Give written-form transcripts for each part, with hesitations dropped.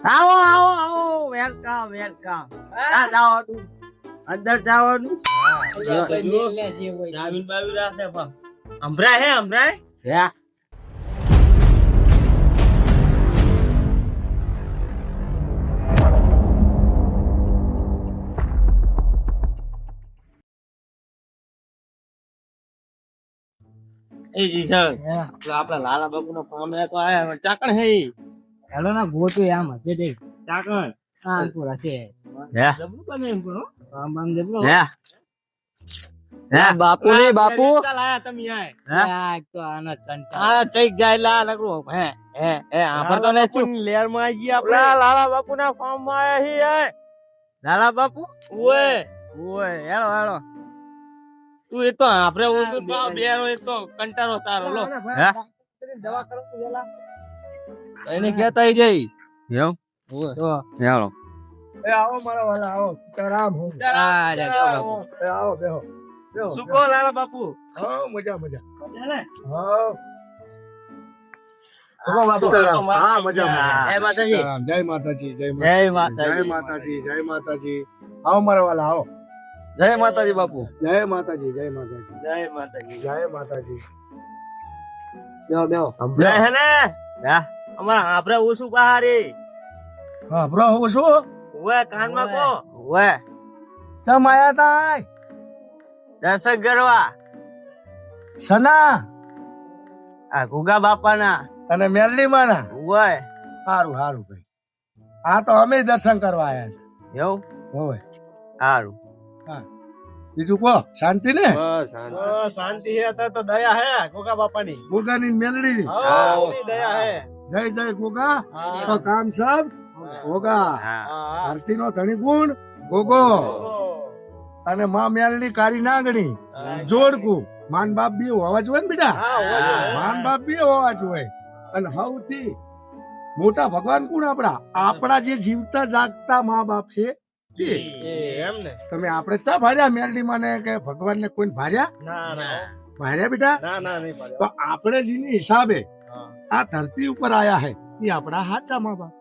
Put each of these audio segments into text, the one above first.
આવો આવો આવો વેલકમ વેલકમ આ જાઓ તું અંદર જવાનું જાવીન બાવી રાખે પણ હમરાય હે એ જી સર આપડા લાલા બાપુ નો ફોર્મ તો આયા ચાકણ હે હેલો ના ગોતું આમ હશે દે ચાકણ હા પૂરા છે હે જબરું બને એમ કરો આમ આમ જબરું હે હે બાપુ ને બાપુ ચાલ આયા તમે આય હે આ તો આના કંટા આ ચઈક જાય લા લગરો હે આફર તો ને શું લેર માં આવી ગયા આપડા લાલા બાપુ ના ફોર્મ માં આયા હી લાલા બાપુ ઓય હેલો હેલો તું એ તો આપણે ઓછું પાવ બેરો એક તો કંટાળો તારો લો હે દવા કરો તો વેલા એને કહેતા જઈ એમ તો હેલો એ આવો મારા વાલા આવો સીતારામ હું આવો બેહો શું કહો લાલા બાપુ હા મજા મજા ને હા હા મજા જય માતાજી જય માતાજી જય માતાજી આવો મારા વાલા આવો જય માતાજી બાપુ જય માતાજી જય માતાજી જય માતાજી જય માતાજી બેહો લે હે ને હે અમારા આપણે ઓછું બહારી હા બ્રો હું શું ઓએ કાનમાં કો ઓએ ચમ આયા તા દર્શન કરવા સના આ ગુગા બાપાના અને મેરડી માના ઓએ સારું સારું ભાઈ આ તો અમે દર્શન કરવા આયા છે એવું હોવે સારું હા બીજું કો શાંતિ ને બસ શાંતિ હે તો દયા હે ગુગા બાપાની ગોગાની મેલડી દયા હે જય જય ગોગા તો કામ સબ ગોગા આરતી નો ધણી ગુણ ગોગો અને માં મેલડી કારી નાગણી જોડકું માન બાપ બી હોવા જોઈએ ને બેટા માન બાપ બી હોવા જોઈએ અને સૌથી મોટા ભગવાન કોણ આપણા જે જીવતા જાગતા મા બાપ છે એમ ને તમે આપણે ચા ભાર્યા મેલડી માને કે ભગવાન ને કોઈ ભાર્યા ના ભાર્યા બેટા ના નહીં પડે તો આપણે જેની હિસાબે આ ધરતી ઉપર આયા હે એ આપણા સાચા મા બાપ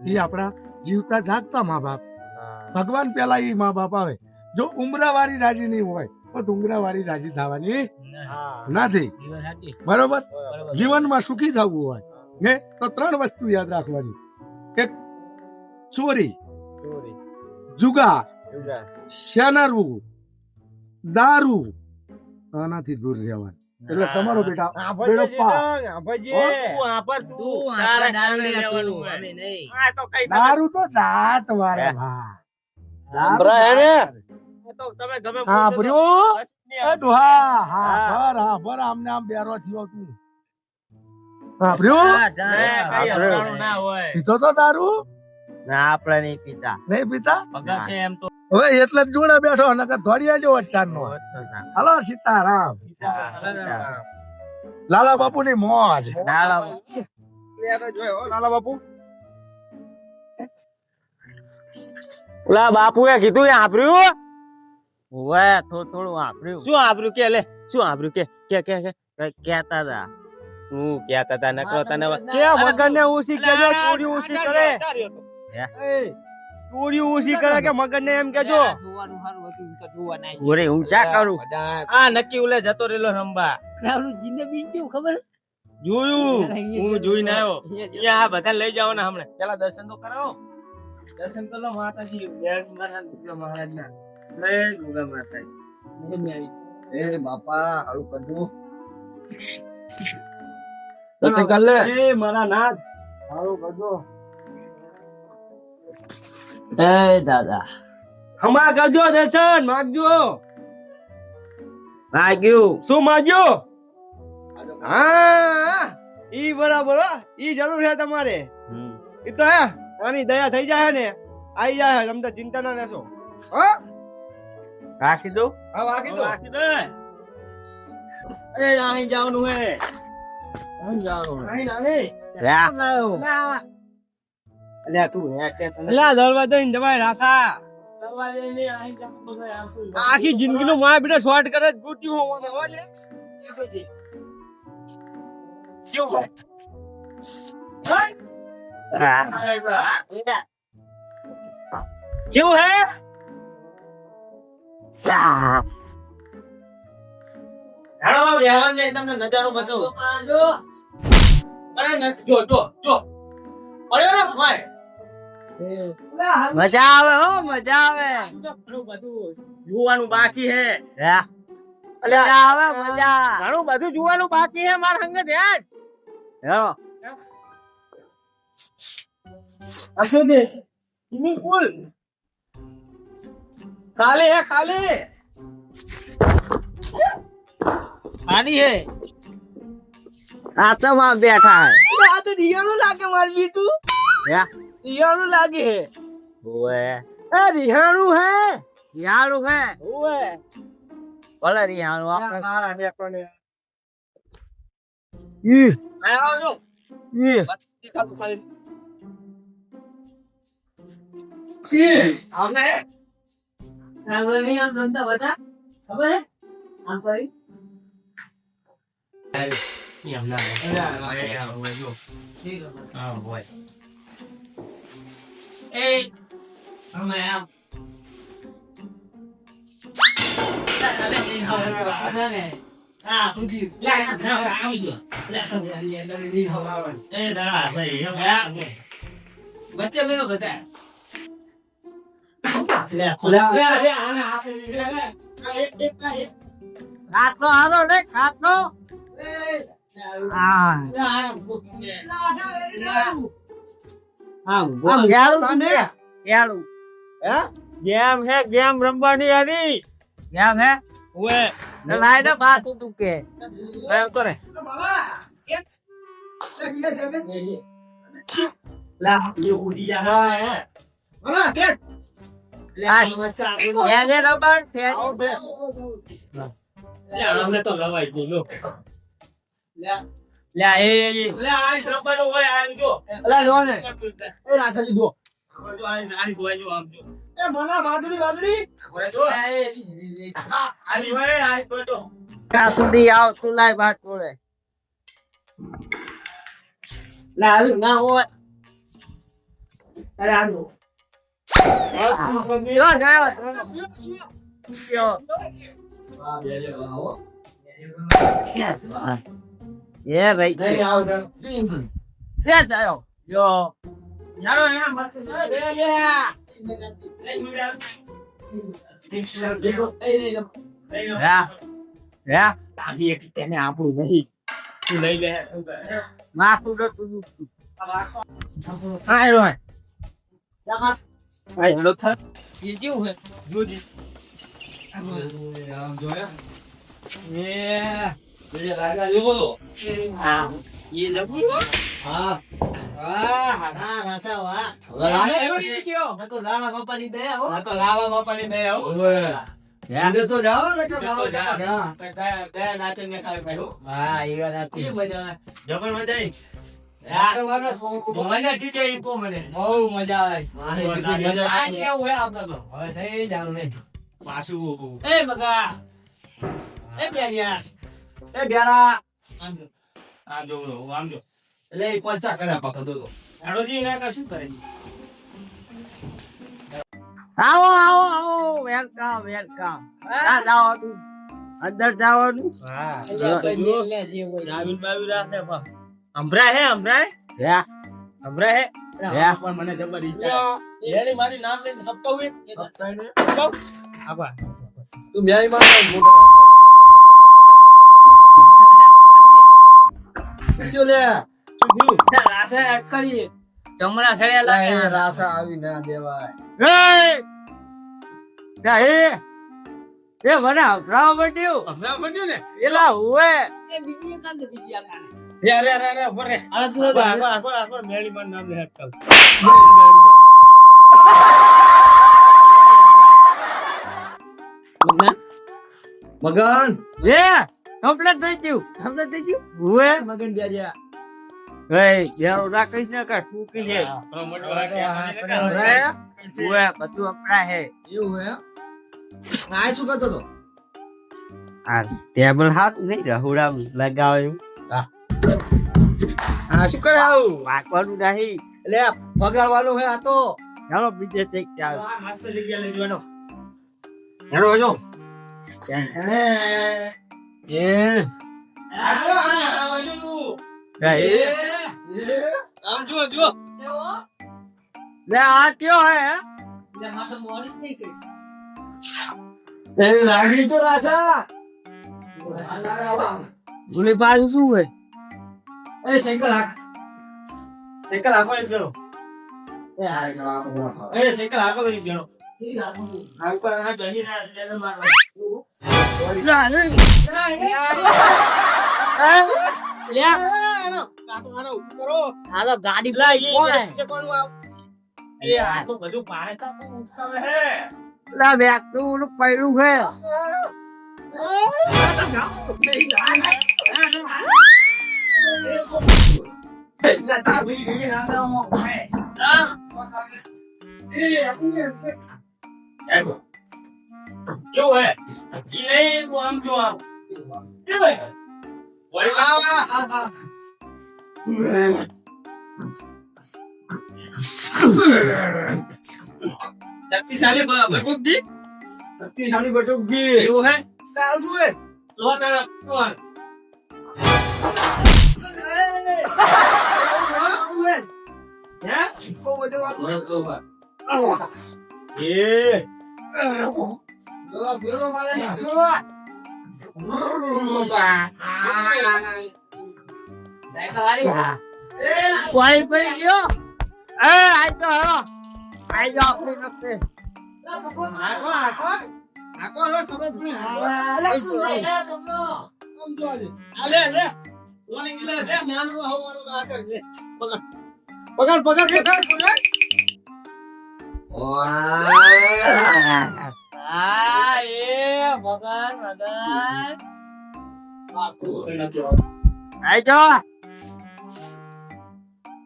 એ આપણા જીવતા જાગતા મા બાપ ભગવાન પેલા એ મા બાપ આવે જો ઉમરાવાળી રાજી નહીં હોય તો ડુંગરાવાળી રાજી થવાની નથી બરોબર જીવનમાં સુખી થવું હોય ને તો 3 વસ્તુ યાદ રાખવાની એક ચોરી જુગાર શેનારું દારૂ આનાથી દૂર રહેવાનું એટલે તમારો બેટા બેડો દારૂ તો જાત વાળે આમને આમ બેરો થયો તું પીતો તો દારૂ ના આપણે નહીં પીતા એમ તો હવે એટલે જ જોડે બેઠો નકર થોડી આજો વચ્ચાન નો હાલો સીતારામ લાલા બાપુ ની મોજ લાલા બાપુ ઓલા બાપુ એ કીધું આપ્યું ઓએ થોડું આપ્યું શું આપ્યું કે લે શું આપ્યું કે કેતા હતા તું કેતા હતા નકરો તને કે મગન ને ઉસી કેજો ચોરી ઉસી કરે ચોરી ઉસી કરે કે મગન ને એમ કેજો ઓરે હું ચા કરું આ નક્કી ઉલે જતો રેલો રંબા જીને બીજું ખબર જોયું હું જોઈને આવ્યો અહીંયા આ બધા લઈ જાવ ને હમણે પેલા દર્શન તો કરાવો દર્શન તો લો માતાજી મહારાજ ના લે ગોગા માતાજી એ બાપા હારું કરજો દર્શન કર લે એ મારા નાથ હારું કરજો એ દાદા હમણાં કરજો દર્શન માગ્યું શું માગ્યું હા ઈ બરાબર ઈ જરૂર છે તમારે ઈ તો હે આની દયા થઈ જાય ને આવી જાય તમને ચિંતા ના લેશો હા રાખી દો હા રાખી દે એ અહીં જવાનું હે અહીં જવાનું અહીં અલ્યા તું હે કે અલ્યા દરવાજો ની દવાઈ રાખા દરવાજો ની અહીં જવાનું આખી જિંદગી નું માય બેટા શોર્ટ કરે ગોટી હોવાનું હોય ને કેવું क्यों है તમને નજારો બતાવો અરે જો જો જો અરે ભાઈ મજા આવે હો મજા આવે ઘણું બધું જોવાનું બાકી હે મજા આવે મજા ઘણું બધું જોવાનું બાકી હે માર સંગત યાર હેલો અસુદે સ્વિમિંગ પૂલ ખાલી है खाली है આચમાં બેઠા હે આ તો રિયાનું લાગે માર બીટુ હે રિયાનું લાગે હે ઓએ એ રિયાનું હે ઓએ ભલે રિયાનું આપણે મારા ને કોને ઈ આવો ઈ બત્તી ખાતું ખાલી ઈ આવને આમ ધંધા બતા ખબર હે આમ કરી એમ ના જો હા બોય એ અમે આમ હા તુજી લે આવી ગયો લે ની હવા એ ના ભાઈ બચ્ચે મેનો બતા ખાટલો હારો રે ખાટલો ગેમ હે ગેમ રમવાની હરી ગેમ હે ઓએ લાઈ દે બાત તું કે લાવ તો રે લા યો ઉડિયા હા હે મારા કે हमने तो लवाई बोलो ले आई रब्बा હોય આ જો લે લો ને એ રાસલી દો જો આની ગોય જો આમ જો એ મના વાદળી જો આની હોય આઈ ગોય જો કા સુડી આવ તું લાઈ બાત બોલે લા ના હોય અરે આનો Yeah, right. There you go. Yes, I know. Yo. Yeah. Tadi kita ni apa ni? Tu lagi le. Maaf tu tu. Hai rồi. Ai nó thật gì chứ hả vui đi rồi á yeah bây giờ lại ra vô à gì đó là sao ạ là đi chưa nó còn la là có pani đéo nó còn la là có pani đéo dạ đưa tôi đó nó cho tôi đó đây là trên nghe khai phải hút à vậy là chứ bây giờ giờ con đi Mọi người chơi của mình ô mજા આવે આ કેવું હે આપતો તો હવે થઈ જાવ ને પાછું એ મગા એ બેરિયા એ બેરા આમ જો એટલે પચા કર્યા પકડતો તો હાડોજી ના કા શું કરે આવો વેલકમ આ જાઓ તું અંદર જાવાનું હા લે જે હોય રાવિન બાવી રાખે પા અમરા હે યા અમરા હે યા પણ મને જબર ઈચ્છા લેલી મારી નામ લઈને સપકાવ એ સપકાઈને સપકાવ આબા તું મેરી માં મોટો જો લે તું રાસા અટકડી તમરા સડ્યા લાગે રાસા આવી ના દેવાય એ વડા રાવ બડ્યો ને એલા હોવે એ બીજી કાંદે રે બરે આ તું આ મેળી માં નામ લે હટકાવ મગન એ કમ્પ્લીટ થઈ ગયું હોવે મગન બેરિયા એ યાર રાખીશ ને કા તું કે છે હોવે બધું આપડા હે એવું હે આ શું કરતો તો આ ટેબલ હાથ નહીં રહોડા લગાવ્યું હા શું કરે આવું વાકવાનું નહીં એટલે વગાડવાનું હે આ તો ચાલો બીજે ચેક ચાલો આ મસ્ત જગ્યા લઈ જવાનો હેલો હેલો આમ જો જો લે આ કયો હે લે માથે મોરી નહીં કઈ એ લાગી તો રાજા ગુલી પાડું શું હે એ સાયકલ હાકો એક જણો એ સાયકલ હાકો એક જણો હાલ પર આ જણી ના સ્ટેન્ડ માં હાલો ગાડી કોણ એ આ તો બધું પારે તો ઉઠાવે હે લા બેક તું પૈડું છે क्यों है ये नहीं वो हम क्यों हम क्यों है वही शक्तिशाली बटुक दी वो है साल हुए लो तेरा कौन क्या को बजो ये કોઈ પડી ગયો એ આઈ તો હેરો આઈ જો આપણી નખતે આકો લો ખબર પડી આલે લે ઓની ગિલે લે માનવો હોવાનો આ કર લે પકડ આઈ જો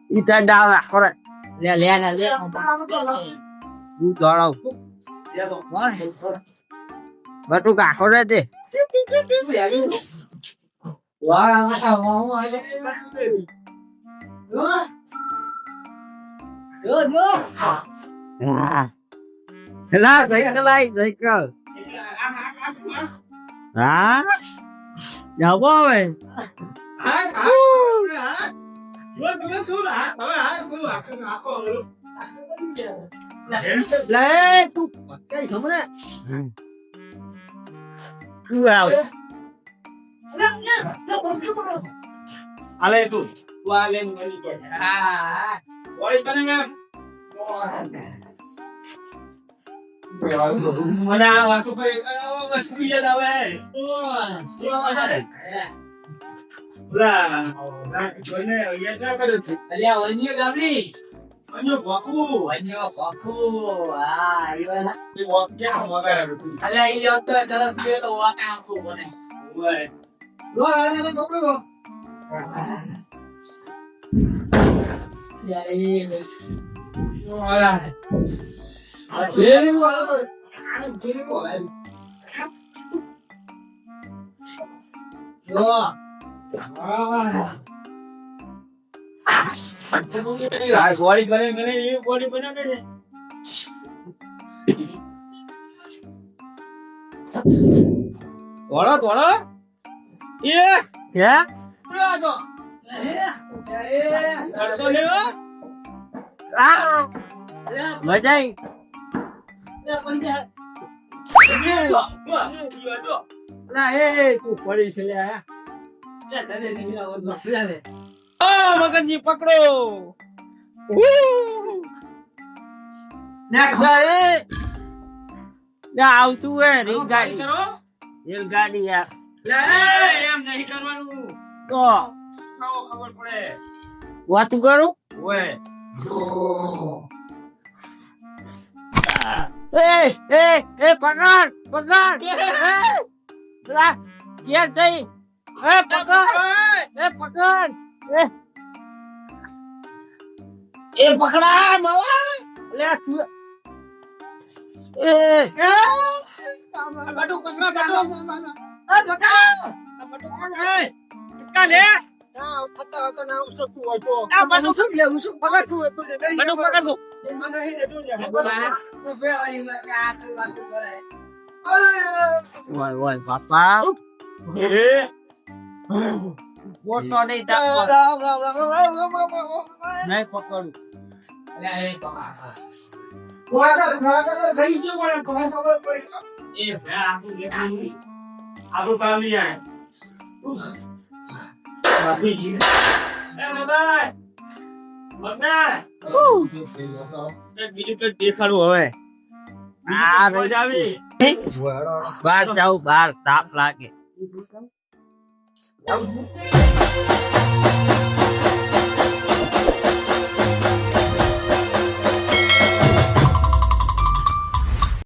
ઈતા ડાવા કરે લે હું દોડાવ બટુક આખો રે તે લા સાયકલ હા જાવો હવે લે તું કઈ ખબર તું આવ આલે તું આલે મની કે હા ઓળી બનેગા મને આ વાતો ભાઈ વસ્તુ યાદ આવે ના જોઈને યાદ ના કર્યો છે અલ્યા વન્યો ગામની અન્યો બાકુ હા ઈ વાલા એ વોક ક્યાં મગાડ્યો અલ્યા ઈ તો તરફ ગયો તો વાટા આખું બને ઓય લો આલે પકડો યાર ગોળી કરે એ ગોળી બનાવે ને દોડો એ હે પૂરા દો લડતો લેવો આ મજા લા એ તું પડી છે લે આ મગનજી પકડો આવતું હે રેલગાડી યાર એમ નહીં કરવાનું તો ખાઓ ખબર પડે વાતું કરું ઓય એ પકડ લા કેર થઈ પકડ પકડા મલા લે તું બટુ પકડા લે ના થતા હોય તો ના શકતું હોય તો આ બધું શું લે હું શું પકડતું હોય તો જે નહીં બધું પકડ દો. એમાં નહીં ને તું ઓય બાપા મોટો નહીં તાકો નહીં પકડું થઈ ગયું પણ ખબર પડી એ આપણું કામ નહીં આય બીજું કઈ દેખાડવું હવે આ રહી આવી બહાર જાઉં બહાર તાપ લાગે